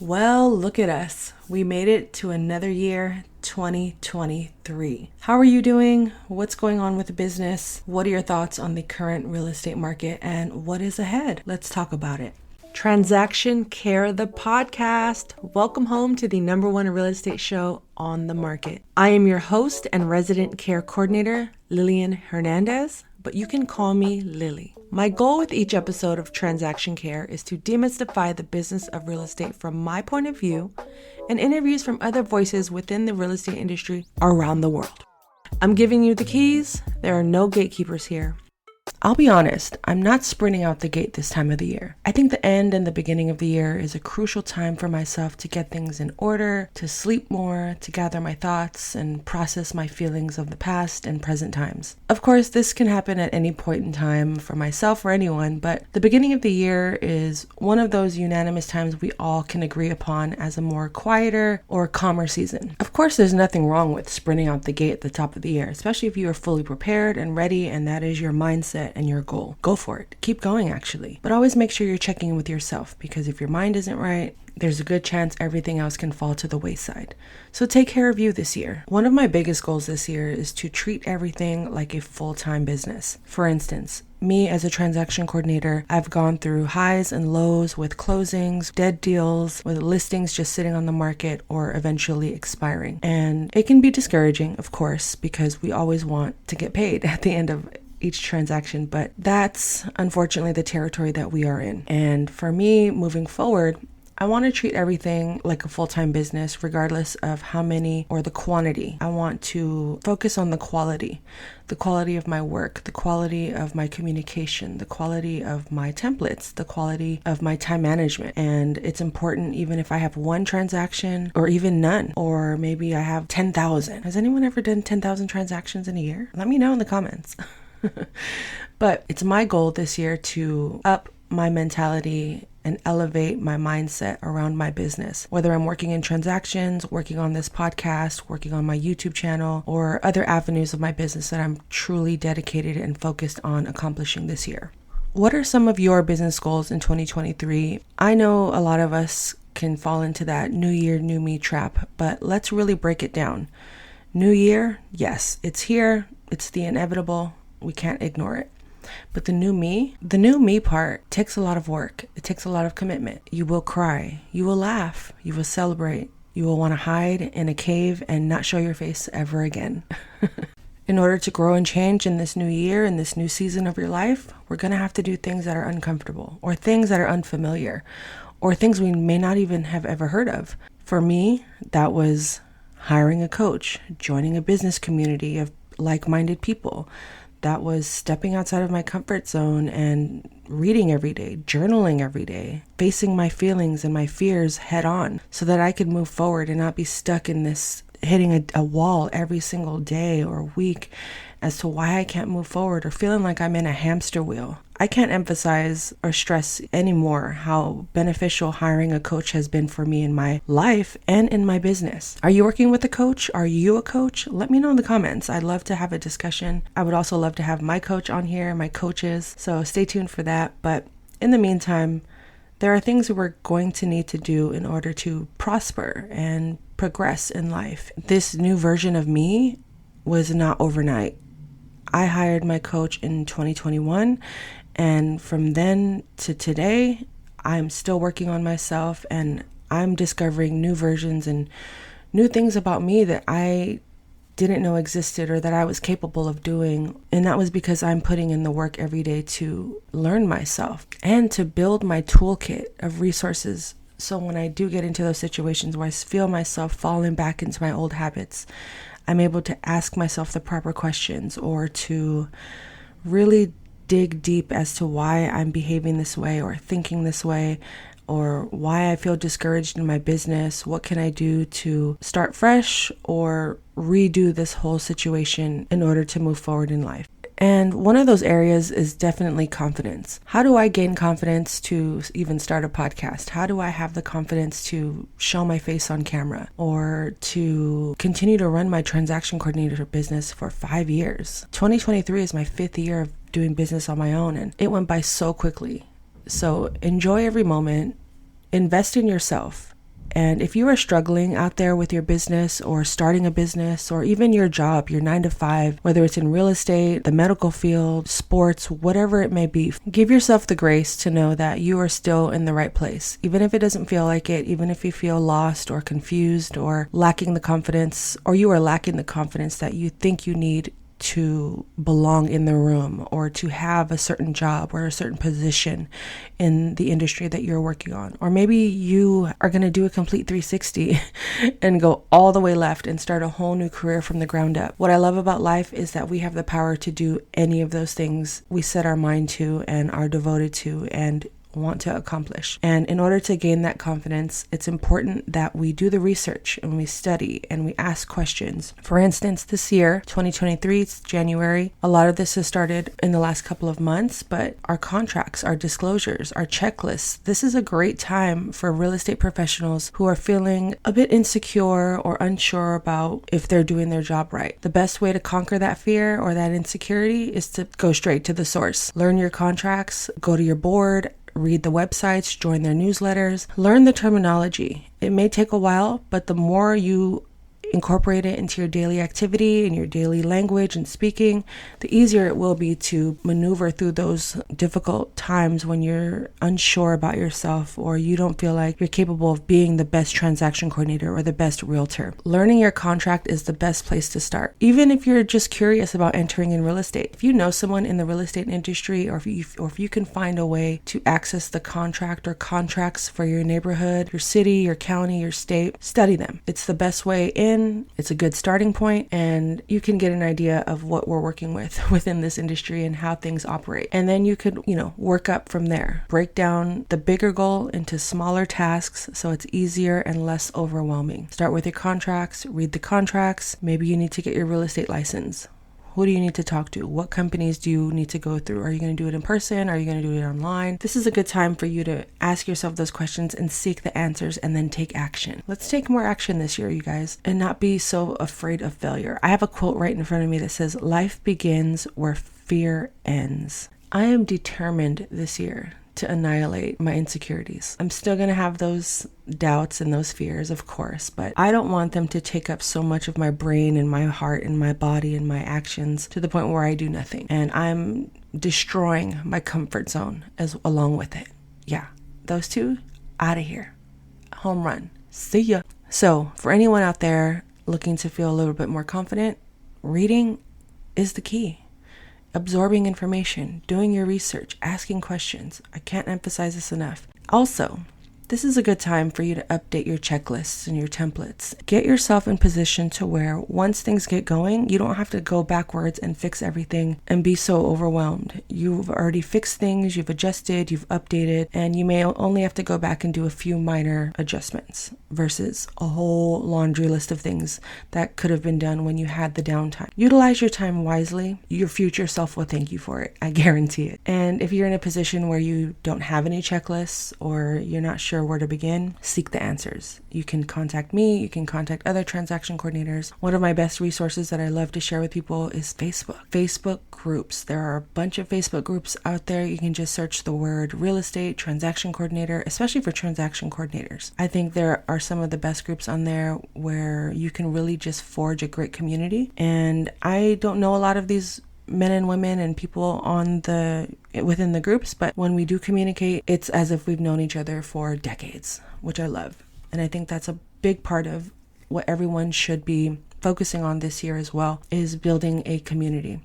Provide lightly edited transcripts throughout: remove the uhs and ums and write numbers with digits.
Well, look at us. We made it to another year, 2023. How are you doing? What's going on with the business? What are your thoughts on the current real estate market and what is ahead? Let's talk about it. Transaction Care, the podcast. Welcome home to the #1 real estate show on the market. I am your host and resident care coordinator, Lillian Hernandez, but you can call me Lily. My goal with each episode of Transaction Care is to demystify the business of real estate from my point of view and interviews from other voices within the real estate industry around the world. I'm giving you the keys. There are no gatekeepers here. I'll be honest, I'm not sprinting out the gate this time of the year. I think the end and the beginning of the year is a crucial time for myself to get things in order, to sleep more, to gather my thoughts, and process my feelings of the past and present times. Of course, this can happen at any point in time for myself or anyone, but the beginning of the year is one of those unanimous times we all can agree upon as a more quieter or calmer season. Of course, there's nothing wrong with sprinting out the gate at the top of the year, especially if you are fully prepared and ready and that is your mindset and your goal. Go for it. Keep going, actually. But always make sure you're checking in with yourself, because if your mind isn't right, there's a good chance everything else can fall to the wayside. So take care of you this year. One of my biggest goals this year is to treat everything like a full-time business. For instance, me as a transaction coordinator, I've gone through highs and lows with closings, dead deals, with listings just sitting on the market or eventually expiring. And it can be discouraging, of course, because we always want to get paid at the end of each transaction, but that's unfortunately the territory that we are in. And for me, moving forward, I want to treat everything like a full-time business, regardless of how many or the quantity. I want to focus on the quality of my work, the quality of my communication, the quality of my templates, the quality of my time management. And it's important even if I have one transaction or even none, or maybe I have 10,000. Has anyone ever done 10,000 transactions in a year? Let me know in the comments. But it's my goal this year to up my mentality and elevate my mindset around my business. Whether I'm working in transactions, working on this podcast, working on my YouTube channel, or other avenues of my business that I'm truly dedicated and focused on accomplishing this year. What are some of your business goals in 2023? I know a lot of us can fall into that new year, new me trap, but let's really break it down. New year, yes, it's here. It's the inevitable. We can't ignore it. But the new me part takes a lot of work. It takes a lot of commitment. You will cry. You will laugh. You will celebrate. You will want to hide in a cave and not show your face ever again. In order to grow and change in this new year, in this new season of your life, we're going to have to do things that are uncomfortable, or things that are unfamiliar, or things we may not even have ever heard of. For me, that was hiring a coach, joining a business community of like-minded people. That was stepping outside of my comfort zone and reading every day, journaling every day, facing my feelings and my fears head on so that I could move forward and not be stuck in this hitting a wall every single day or week as to why I can't move forward or feeling like I'm in a hamster wheel. I can't emphasize or stress anymore how beneficial hiring a coach has been for me in my life and in my business. Are you working with a coach? Are you a coach? Let me know in the comments. I'd love to have a discussion. I would also love to have my coach on here, my coaches. So stay tuned for that. But in the meantime, there are things that we're going to need to do in order to prosper and progress in life. This new version of me was not overnight. I hired my coach in 2021, and from then to today, I'm still working on myself, and I'm discovering new versions and new things about me that I didn't know existed or that I was capable of doing. And that was because I'm putting in the work every day to learn myself and to build my toolkit of resources. So when I do get into those situations where I feel myself falling back into my old habits, I'm able to ask myself the proper questions or to really dig deep as to why I'm behaving this way or thinking this way, or why I feel discouraged in my business. What can I do to start fresh or redo this whole situation in order to move forward in life? And one of those areas is definitely confidence. How do I gain confidence to even start a podcast? How do I have the confidence to show my face on camera or to continue to run my transaction coordinator business for 5 years? 2023 is my 5th year of doing business on my own, and it went by so quickly. So enjoy every moment, invest in yourself, And if you are struggling out there with your business or starting a business or even your job, your 9 to 5, whether it's in real estate, the medical field, sports, whatever it may be, give yourself the grace to know that you are still in the right place. Even if it doesn't feel like it, even if you feel lost or confused or lacking the confidence, or you are lacking the confidence that you think you need to belong in the room or to have a certain job or a certain position in the industry that you're working on. Or maybe you are going to do a complete 360 and go all the way left and start a whole new career from the ground up. What I love about life is that we have the power to do any of those things we set our mind to and are devoted to and want to accomplish. And in order to gain that confidence, it's important that we do the research and we study and we ask questions. For instance, this year, 2023, it's January, a lot of this has started in the last couple of months, but our contracts, our disclosures, our checklists, this is a great time for real estate professionals who are feeling a bit insecure or unsure about if they're doing their job right. The best way to conquer that fear or that insecurity is to go straight to the source. Learn your contracts, go to your board, read the websites, join their newsletters, learn the terminology. It may take a while, but the more you incorporate it into your daily activity and your daily language and speaking, the easier it will be to maneuver through those difficult times when you're unsure about yourself or you don't feel like you're capable of being the best transaction coordinator or the best realtor. Learning your contract is the best place to start. Even if you're just curious about entering in real estate, if you know someone in the real estate industry, or if you can find a way to access the contract or contracts for your neighborhood, your city, your county, your state, study them. It's the best way in. It's a good starting point, and you can get an idea of what we're working with within this industry and how things operate. And then you could, work up from there. Break down the bigger goal into smaller tasks so it's easier and less overwhelming. Start with your contracts, read the contracts. Maybe you need to get your real estate license. Who do you need to talk to? What companies do you need to go through? Are you going to do it in person? Are you going to do it online? This is a good time for you to ask yourself those questions and seek the answers and then take action. Let's take more action this year, you guys, and not be so afraid of failure. I have a quote right in front of me that says, "Life begins where fear ends." I am determined this year to annihilate my insecurities. I'm still going to have those doubts and those fears, of course, but I don't want them to take up so much of my brain and my heart and my body and my actions to the point where I do nothing. And I'm destroying my comfort zone along with it. Yeah, those two, out of here. Home run. See ya. So for anyone out there looking to feel a little bit more confident, reading is the key. Absorbing information, doing your research, asking questions. I can't emphasize this enough. Also, this is a good time for you to update your checklists and your templates. Get yourself in position to where once things get going, you don't have to go backwards and fix everything and be so overwhelmed. You've already fixed things, you've adjusted, you've updated, and you may only have to go back and do a few minor adjustments versus a whole laundry list of things that could have been done when you had the downtime. Utilize your time wisely. Your future self will thank you for it. I guarantee it. And if you're in a position where you don't have any checklists or you're not sure where to begin, seek the answers. You can contact me, you can contact other transaction coordinators. One of my best resources that I love to share with people is Facebook groups. There are a bunch of Facebook groups out there. You can just search the word real estate transaction coordinator, especially for transaction coordinators. I think there are some of the best groups on there where you can really just forge a great community. And I don't know a lot of these men and women and people within the groups, but when we do communicate, it's as if we've known each other for decades, which I love. And I think that's a big part of what everyone should be focusing on this year as well, is building a community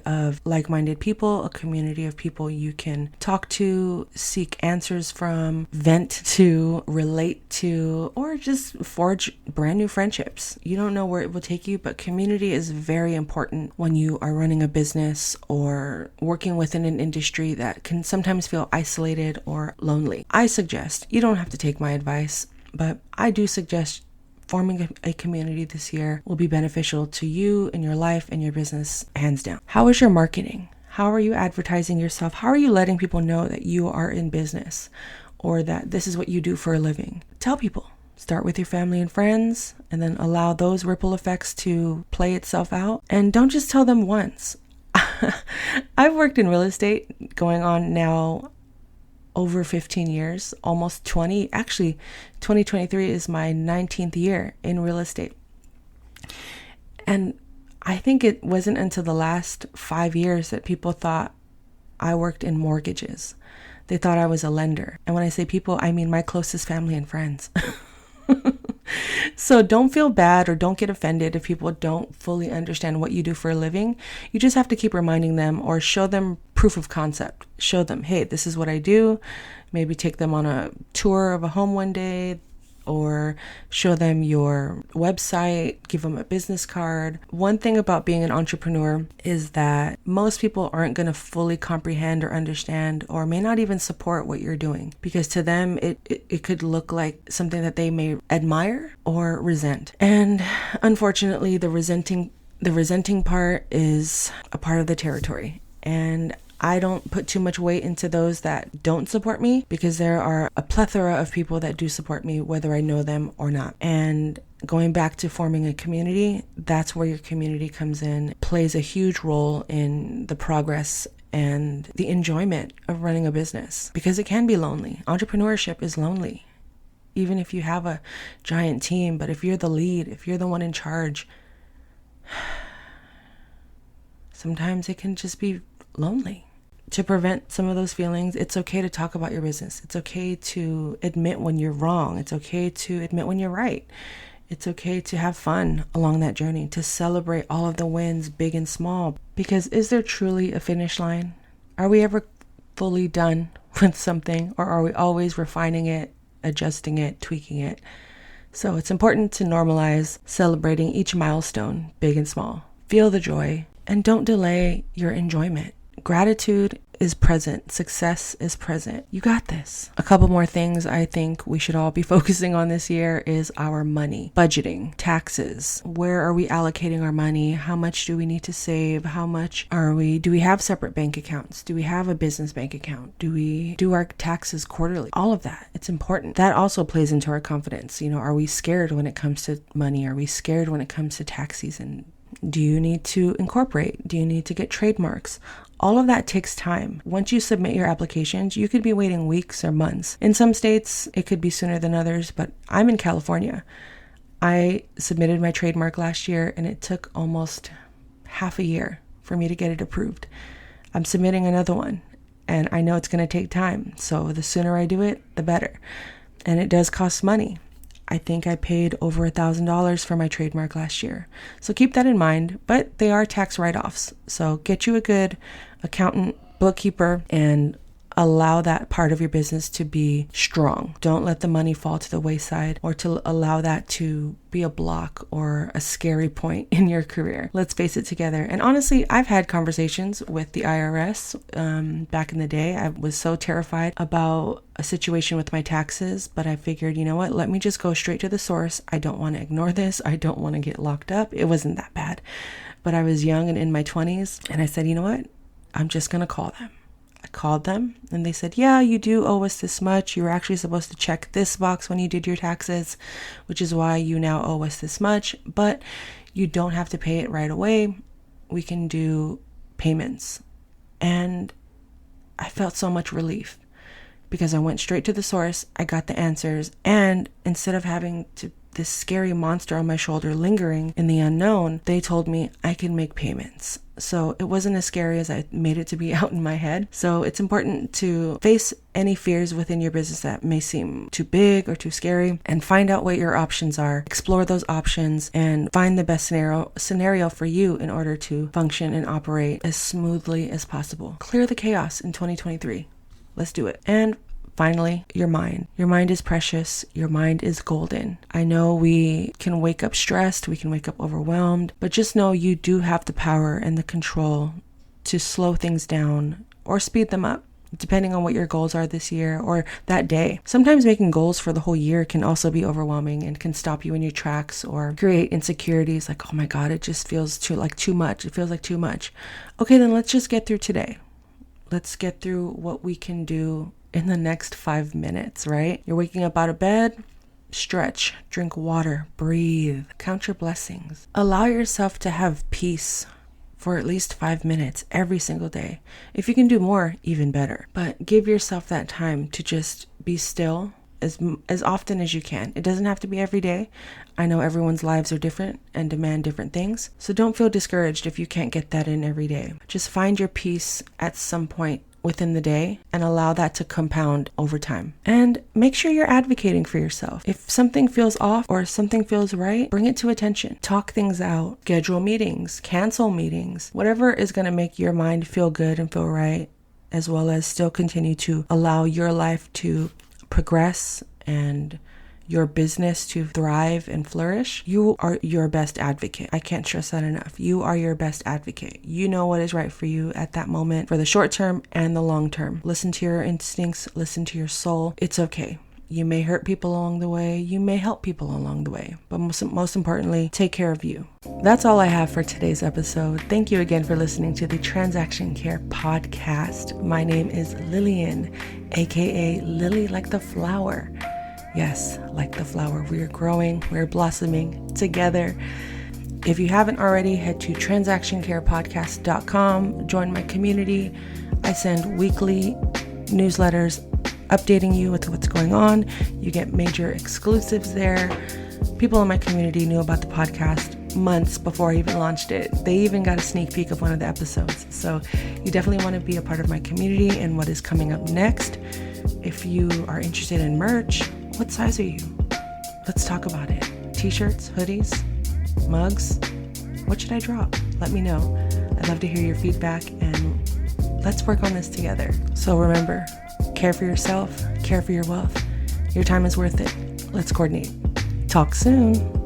of like-minded people, a community of people you can talk to, seek answers from, vent to, relate to, or just forge brand new friendships. You don't know where it will take you, but community is very important when you are running a business or working within an industry that can sometimes feel isolated or lonely. I suggest, you don't have to take my advice, but I do suggest forming a community this year will be beneficial to you and your life and your business, hands down. How is your marketing? How are you advertising yourself? How are you letting people know that you are in business or that this is what you do for a living? Tell people. Start with your family and friends and then allow those ripple effects to play itself out. And don't just tell them once. I've worked in real estate going on now over 15 years, almost 20. Actually, 2023 is my 19th year in real estate. And I think it wasn't until the last 5 years that people thought I worked in mortgages. They thought I was a lender. And when I say people, I mean my closest family and friends. So don't feel bad or don't get offended if people don't fully understand what you do for a living. You just have to keep reminding them or show them proof of concept. Show them, hey, this is what I do. Maybe take them on a tour of a home one day, or show them your website, give them a business card. One thing about being an entrepreneur is that most people aren't going to fully comprehend or understand, or may not even support what you're doing, because to them it could look like something that they may admire or resent. And unfortunately, the resenting part is a part of the territory. And I don't put too much weight into those that don't support me, because there are a plethora of people that do support me, whether I know them or not. And going back to forming a community, that's where your community comes in, plays a huge role in the progress and the enjoyment of running a business, because it can be lonely. Entrepreneurship is lonely, even if you have a giant team. But if you're the lead, if you're the one in charge, sometimes it can just be lonely. To prevent some of those feelings, it's okay to talk about your business. It's okay to admit when you're wrong. It's okay to admit when you're right. It's okay to have fun along that journey, to celebrate all of the wins, big and small. Because is there truly a finish line? Are we ever fully done with something, or are we always refining it, adjusting it, tweaking it? So it's important to normalize celebrating each milestone, big and small. Feel the joy and don't delay your enjoyment. Gratitude is present. Success is present. You got this. A couple more things I think we should all be focusing on this year is our money, budgeting, taxes. Where are we allocating our money? How much do we need to save? Do we have separate bank accounts? Do we have a business bank account? Do we do our taxes quarterly? All of that. It's important. That also plays into our confidence. Are we scared when it comes to money? Are we scared when it comes to tax season? Do you need to incorporate? Do you need to get trademarks? All of that takes time. Once you submit your applications, you could be waiting weeks or months. In some states, it could be sooner than others, but I'm in California. I submitted my trademark last year, and it took almost half a year for me to get it approved. I'm submitting another one, and I know it's going to take time. So the sooner I do it, the better. And it does cost money. I think I paid over $1,000 for my trademark last year. So keep that in mind, but they are tax write-offs. So get you a good accountant, bookkeeper, and allow that part of your business to be strong. Don't let the money fall to the wayside, or to allow that to be a block or a scary point in your career. Let's face it together. And honestly, I've had conversations with the IRS back in the day. I was so terrified about a situation with my taxes, but I figured, you know what, let me just go straight to the source. I don't want to ignore this. I don't want to get locked up. It wasn't that bad, but I was young and in my 20s, and I said, you know what, I'm just going to call them. I called them and they said, yeah, you do owe us this much. You were actually supposed to check this box when you did your taxes, which is why you now owe us this much, but you don't have to pay it right away. We can do payments. And I felt so much relief because I went straight to the source. I got the answers. And instead of having this scary monster on my shoulder lingering in the unknown, they told me I can make payments. So it wasn't as scary as I made it to be out in my head. So it's important to face any fears within your business that may seem too big or too scary, and find out what your options are. Explore those options and find the best scenario for you in order to function and operate as smoothly as possible. Clear the chaos in 2023. Let's do it. And finally, your mind. Your mind is precious. Your mind is golden. I know we can wake up stressed. We can wake up overwhelmed. But just know you do have the power and the control to slow things down or speed them up, depending on what your goals are this year or that day. Sometimes making goals for the whole year can also be overwhelming and can stop you in your tracks or create insecurities like, oh my God, it just feels too much. It feels like too much. Okay, then let's just get through today. Let's get through what we can do in the next 5 minutes, right? You're waking up out of bed, stretch, drink water, breathe, count your blessings. Allow yourself to have peace for at least 5 minutes every single day. If you can do more, even better. But give yourself that time to just be still as often as you can. It doesn't have to be every day. I know everyone's lives are different and demand different things. So don't feel discouraged if you can't get that in every day. Just find your peace at some point within the day and allow that to compound over time. And make sure you're advocating for yourself. If something feels off or something feels right, bring it to attention. Talk things out, schedule meetings, cancel meetings, whatever is going to make your mind feel good and feel right, as well as still continue to allow your life to progress and your business to thrive and flourish. You are your best advocate. I can't stress that enough. You are your best advocate. You know what is right for you at that moment, for the short term and the long term. Listen to your instincts, listen to your soul. It's okay. You may hurt people along the way. You may help people along the way. But most importantly, take care of you. That's all I have for today's episode. Thank you again for listening to the Transaction Care Podcast. My name is Lillian, aka Lily like the flower. Yes, like the flower. We're growing, we're blossoming together. If you haven't already, head to transactioncarepodcast.com. Join my community. I send weekly newsletters updating you with what's going on. You get major exclusives there. People in my community knew about the podcast months before I even launched it. They even got a sneak peek of one of the episodes. So you definitely want to be a part of my community and what is coming up next. If you are interested in merch, what size are you? Let's talk about it. T-shirts, hoodies, mugs. What should I drop? Let me know. I'd love to hear your feedback and let's work on this together. So remember, care for yourself, care for your wealth. Your time is worth it. Let's coordinate. Talk soon.